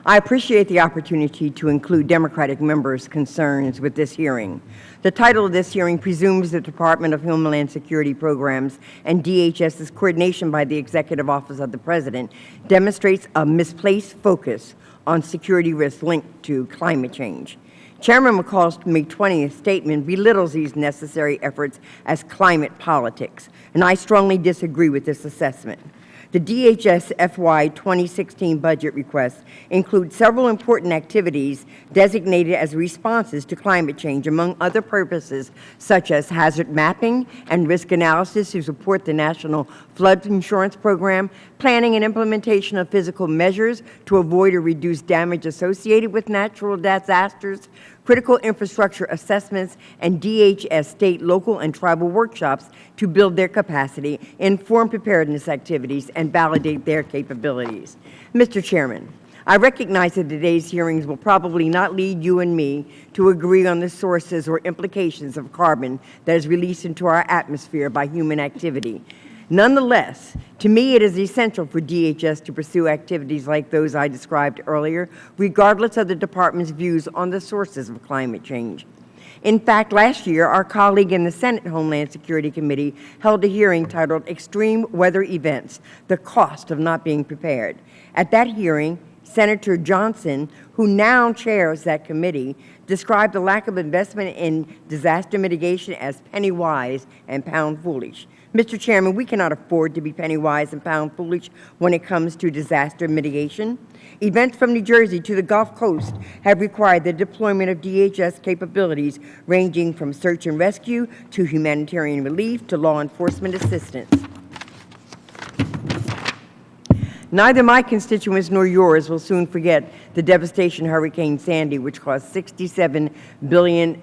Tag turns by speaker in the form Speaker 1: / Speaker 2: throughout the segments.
Speaker 1: I appreciate the opportunity to include Democratic members' concerns with this hearing. The title of this hearing presumes the Department of Homeland Security programs and DHS's coordination by the Executive Office of the President demonstrates a misplaced focus on security risks linked to climate change. Chairman McCall's May 20th statement belittles these necessary efforts as climate politics, and I strongly disagree with this assessment. The DHS FY 2016 budget request includes several important activities designated as responses to climate change, among other purposes such as hazard mapping and risk analysis to support the National Flood Insurance Program, planning and implementation of physical measures to avoid or reduce damage associated with natural disasters, critical infrastructure assessments, and DHS state, local, and tribal workshops to build their capacity, inform preparedness activities, and validate their capabilities. Mr. Chairman, I recognize that today's hearings will probably not lead you and me to agree on the sources or implications of carbon that is released into our atmosphere by human activity. Nonetheless, to me it is essential for DHS to pursue activities like those I described earlier, regardless of the Department's views on the sources of climate change. In fact, last year, our colleague in the Senate Homeland Security Committee held a hearing titled Extreme Weather Events, the Cost of Not Being Prepared. At that hearing, Senator Johnson, who now chairs that committee, described the lack of investment in disaster mitigation as penny wise and pound foolish. Mr. Chairman, we cannot afford to be penny wise and pound foolish when it comes to disaster mitigation. Events from New Jersey to the Gulf Coast have required the deployment of DHS capabilities ranging from search and rescue to humanitarian relief to law enforcement assistance. Neither my constituents nor yours will soon forget the devastation Hurricane Sandy, which caused $67 billion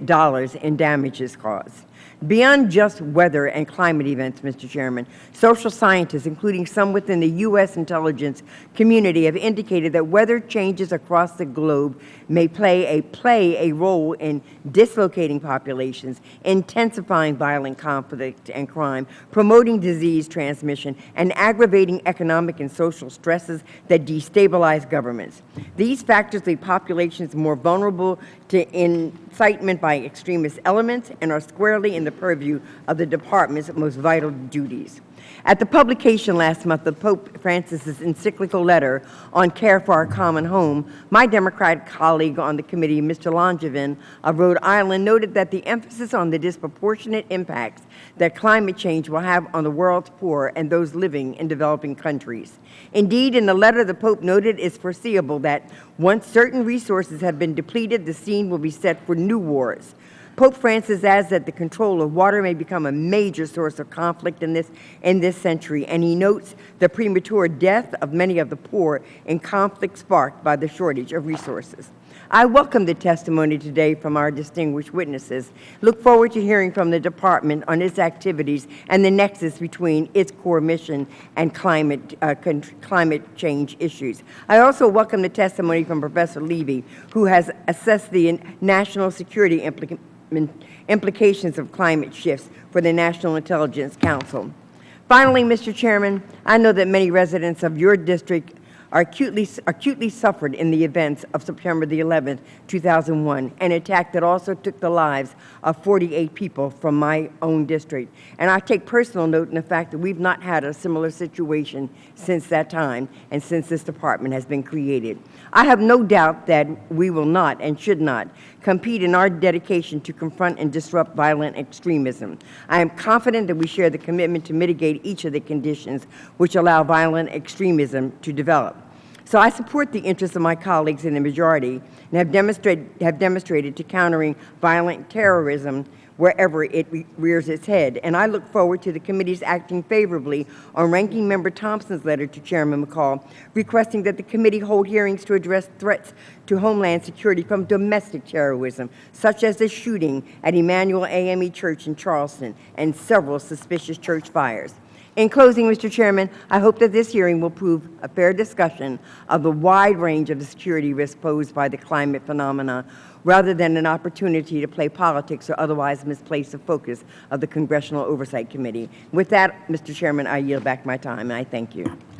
Speaker 1: in damages caused. Beyond just weather and climate events, Mr. Chairman, social scientists, including some within the U.S. intelligence community, have indicated that weather changes across the globe may play a role in dislocating populations, intensifying violent conflict and crime, promoting disease transmission, and aggravating economic and social stresses that destabilize governments. These factors leave populations more vulnerable to incitement by extremist elements and are squarely in the purview of the Department's most vital duties. At the publication last month of Pope Francis's encyclical letter on care for our common home, my Democratic colleague on the committee, Mr. Langevin of Rhode Island, noted that the emphasis on the disproportionate impacts that climate change will have on the world's poor and those living in developing countries. Indeed, in the letter, the Pope noted it's foreseeable that once certain resources have been depleted, the scene will be set for new wars. Pope Francis adds that the control of water may become a major source of conflict in this century, and he notes the premature death of many of the poor in conflict sparked by the shortage of resources. I welcome the testimony today from our distinguished witnesses. Look forward to hearing from the Department on its activities and the nexus between its core mission and climate change issues. I also welcome the testimony from Professor Levy, who has assessed the national security implications of climate shifts for the National Intelligence Council. Finally, Mr. Chairman, I know that many residents of your district are acutely suffered in the events of September the 11th, 2001, an attack that also took the lives of 48 people from my own district. And I take personal note in the fact that we've not had a similar situation since that time and since this department has been created. I have no doubt that we will not and should not compete in our dedication to confront and disrupt violent extremism. I am confident that we share the commitment to mitigate each of the conditions which allow violent extremism to develop. So I support the interests of my colleagues in the majority and have demonstrated to countering violent terrorism wherever it rears its head. And I look forward to the committee's acting favorably on Ranking Member Thompson's letter to Chairman McCall, requesting that the committee hold hearings to address threats to Homeland Security from domestic terrorism, such as the shooting at Emmanuel AME Church in Charleston and several suspicious church fires. In closing, Mr. Chairman, I hope that this hearing will prove a fair discussion of the wide range of the security risks posed by the climate phenomena, rather than an opportunity to play politics or otherwise misplace the focus of the Congressional Oversight Committee. With that, Mr. Chairman, I yield back my time, and I thank you.